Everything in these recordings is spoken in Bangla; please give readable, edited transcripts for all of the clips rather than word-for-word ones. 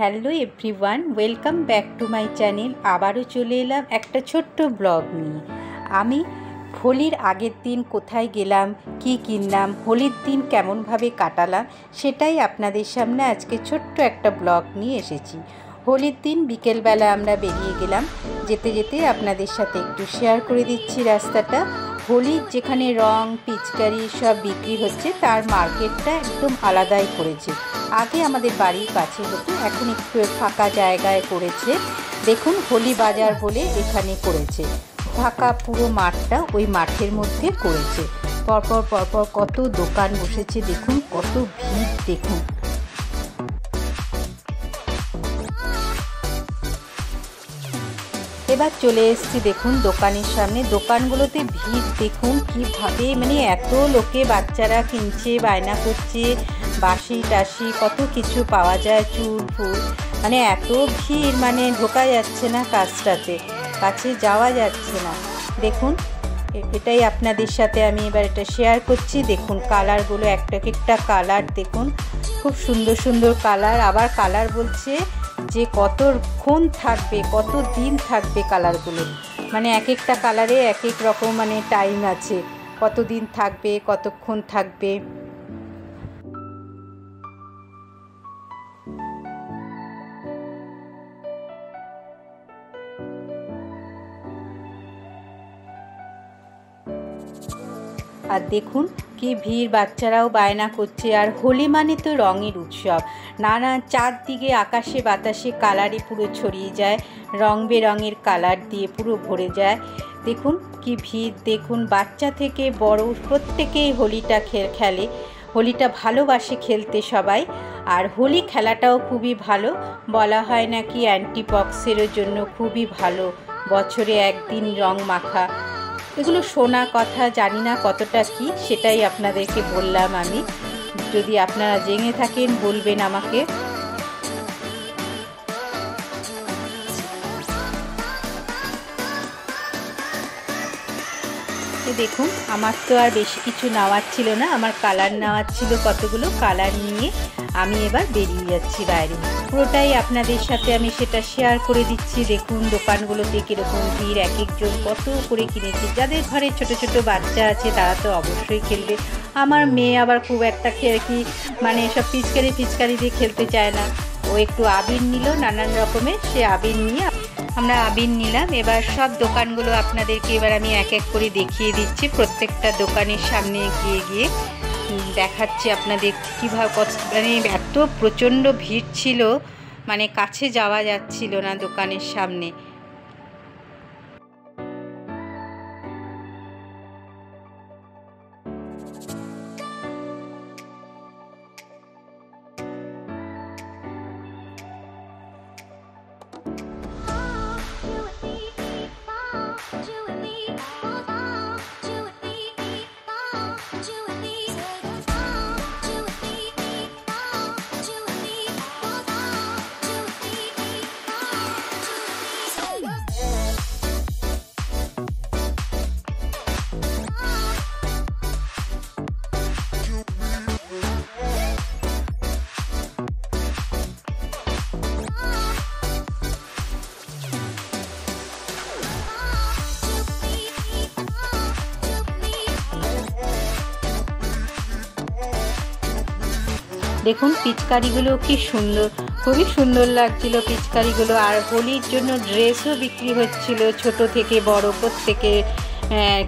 Hello everyone, welcome back to my channel. আবারও চলে এলাম একটা ছোট্ট ব্লগ নিয়ে। আমি হোলির আগের দিন কোথায় গেলাম, কি কিনলাম, হোলির দিন কেমনভাবে কাটালাম, সেটাই আপনাদের সামনে আজকে ছোট্ট একটা ব্লগ নিয়ে এসেছি। হোলির দিন বিকেলবেলা আমরা বেরিয়ে গেলাম। যেতে যেতে আপনাদের সাথে একটু শেয়ার করে দিচ্ছি রাস্তাটা। হোলির যেখানে রং পিচকারি সব বিক্রি হচ্ছে, তার মার্কেটটা একদম আলাদাই করেছে। আগে আমাদের বাড়ির কাছে হতো, এখন একটু ফাঁকা জায়গায় করেছে। দেখুন, হোলি বাজার বলে এখানে করেছে। ফাঁকা পুরো মাঠটা ওই মাঠের মধ্যে করেছে। পরপর পরপর কত দোকান বসেছে, দেখুন কত ভিড় দেখুন। এবার চলে এসেছি দেখুন দোকানের সামনে। দোকানগুলোতে ভিড় দেখুন কীভাবে, মানে এত লোকে বাচ্চারা কিনছে, বায়না করছে, বাঁশি টাশি কত কিছু পাওয়া যায়, চুল ফুল, মানে এত ভিড়, মানে ঢোকা যাচ্ছে না কাছটাতে, কাছে যাওয়া যাচ্ছে না। দেখুন, এটাই আপনাদের সাথে আমি এবার এটা শেয়ার করছি। দেখুন কালারগুলো, একটা কালার দেখুন, খুব সুন্দর সুন্দর কালার। আবার কালার বলছে যে কতক্ষণ থাকবে, কত দিন থাকবে কালারগুলো, মানে এক একটা কালারে এক এক রকম মানে টাইম আছে, কতদিন থাকবে, কতক্ষণ থাকবে। আর দেখুন কি ভিড়, বাচ্চারাও বায়না করছে। আর হোলি মানে তো রঙের উৎসব, নানা চারদিকে আকাশে বাতাসে কালারে পুরো ছড়িয়ে যায়, রং বেরঙের কালার দিয়ে পুরো ভরে যায়। দেখুন কি ভিড়, দেখুন বাচ্চা থেকে বড় প্রত্যেকেই হোলিটা খেলে, হোলিটা ভালোবাসে খেলতে সবাই। আর হোলি খেলাটাও খুবই ভালো, বলা হয় নাকি অ্যান্টিপক্সেরও জন্য খুবই ভালো, বছরে একদিন রং মাখা। এগুলো শোনা কথা, জানি না কতটা কি, সেটাই আপনাদেরকে বললাম আমি। যদি আপনারা জেনে থাকেন বলবেন আমাকে। দেখুন আমার তো আর বেশি কিছু নেওয়ার ছিল না, আমার কালার নেওয়ার ছিল কতগুলো। কালার নিয়ে আমি এবার বেরিয়ে যাচ্ছি বাইরে, পুরোটাই আপনাদের সাথে আমি সেটা শেয়ার করে দিচ্ছি। দেখুন দোকানগুলোতে কীরকম ভিড়, এক একজন কত করে কিনেছে। যাদের ঘরে ছোট ছোট বাচ্চা আছে তারা তো অবশ্যই খেলবে। আমার মেয়ে আবার খুব একটা কি মানে সব পিচকারি দিয়ে খেলতে চায় না, ও একটু আবির নিল নানান রকমের, সে আবির নিয়ে আমরা আবির নিলাম। এবার সব দোকানগুলো আপনাদেরকে এবার আমি এক এক করে দেখিয়ে দিচ্ছি, প্রত্যেকটা দোকানের সামনে গিয়ে গিয়ে দেখাচ্ছি আপনাদের কীভাবে, মানে এত প্রচণ্ড ভিড় ছিল, মানে কাছে যাওয়া যাচ্ছিল না দোকানের সামনে। দেখুন পিচকারিগুলো কি সুন্দর, খুবই সুন্দর লাগছিল পিচকারিগুলো। আর হোলির জন্য ড্রেসও বিক্রি হচ্ছিল, ছোট থেকে বড় প্রত্যেকের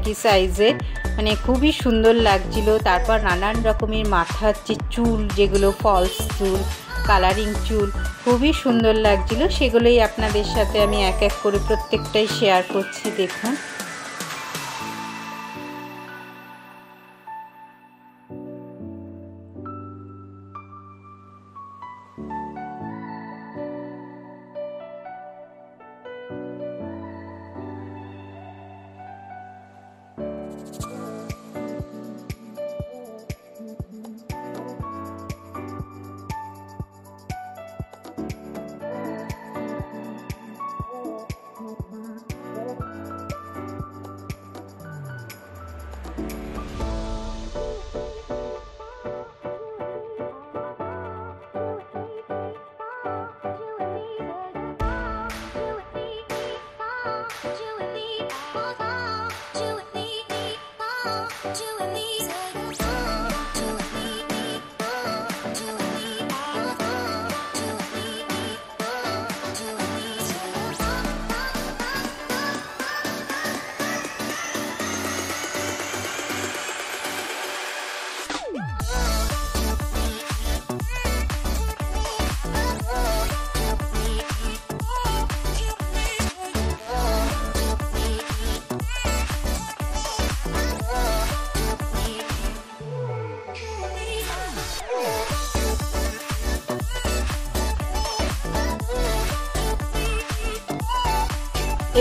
কি সাইজের, মানে খুবই সুন্দর লাগছিল। তারপর নানান রকমের মাথার যে চুল, যেগুলো ফলস চুল, কালারিং চুল, খুবই সুন্দর লাগছিল। সেগুলোই আপনাদের সাথে আমি এক এক করে প্রত্যেকটাই শেয়ার করছি। দেখুন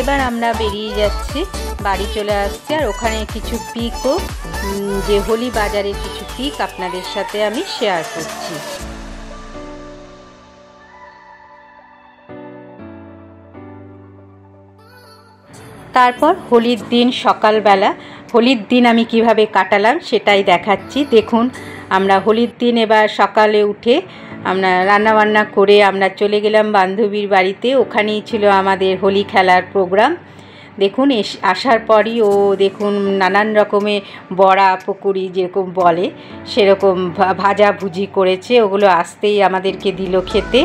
এবার আমরা বেরিয়ে যাচ্ছি, বাড়ি চলে আসছি। আর ওখানে কিছু পিকও, যে হোলি বাজারের কিছু পিক আপনাদের সাথে আমি শেয়ার করছি। তারপর হোলির দিন সকালবেলা, হোলির দিন আমি কিভাবে কাটালাম সেটাই দেখাচ্ছি। দেখুন, আমরা হোলির দিন এবার সকালে উঠে আমরা রান্নাবান্না করে আমরা চলে গেলাম বান্ধবীর বাড়িতে। ওখানেই ছিল আমাদের হোলি খেলার প্রোগ্রাম। দেখুন, আসার পরই ও দেখুন নানান রকমের বড়া পকোড়ি যেরকম বলে সেরকম ভাজা ভুজি করেছে। ওগুলো আসতেই আমাদেরকে দিল খেতে।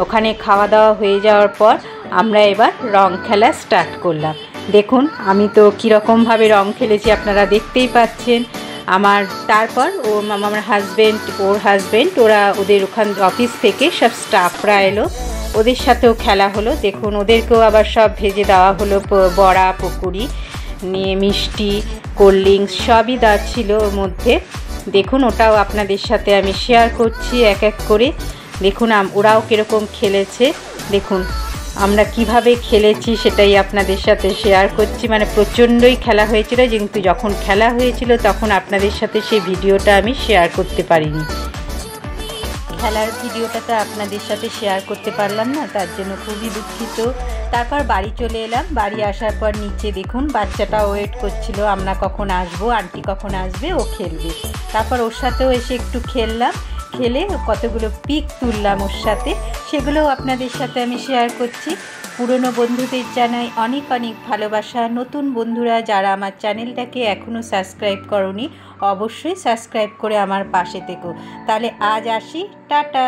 ওখানে খাওয়া দাওয়া হয়ে যাওয়ার পর আমরা এবার রং খেলা স্টার্ট করলাম। দেখুন আমি তো কীরকমভাবে রং খেলেছি আপনারা দেখতেই পাচ্ছেন। তারপর আমার হাজব্যান্ড ওরা ওদের ওখান অফিস থেকে সব স্টাফরা এলো, ওদের সাথেও খেলা হলো। দেখুন ওদেরকেও আবার সব ভেজে দেওয়া হলো, বড়া পকোড়ি নিয়ে মিষ্টি কোল্ড ড্রিঙ্কস সবই দেওয়া ছিল ওর মধ্যে। দেখুন ওটাও আপনাদের সাথে আমি শেয়ার করছি এক এক করে। দেখুন ওরাও কীরকম খেলেছে, দেখুন আমরা কিভাবে খেলেছি সেটাই আপনাদের সাথে শেয়ার করছি। মানে প্রচণ্ডই খেলা হয়েছিল, কিন্তু যখন খেলা হয়েছিল তখন আপনাদের সাথে সেই ভিডিওটা আমি শেয়ার করতে পারিনি। খেলার ভিডিওটা তো আপনাদের সাথে শেয়ার করতে পারলাম না, তার জন্য খুবই দুঃখিত। তারপর বাড়ি চলে এলাম। বাড়ি আসার পর নিচে দেখুন বাচ্চাটা ওয়েট করছিল, আমরা কখন আসবো, আন্টি কখন আসবে, ও খেলবে। তারপর ওর সাথেও এসে একটু খেললাম, খেলে কতগুলো পিক তুললাম ওর সাথে, সেগুলোও আপনাদের সাথে আমি শেয়ার করছি। পুরনো বন্ধুদের জানাই অনেক অনেক ভালোবাসা। নতুন বন্ধুরা যারা আমার চ্যানেলটাকে এখনও সাবস্ক্রাইব করোনি, অবশ্যই সাবস্ক্রাইব করে আমার পাশে থেকো। তাহলে আজ আসি, টাটা।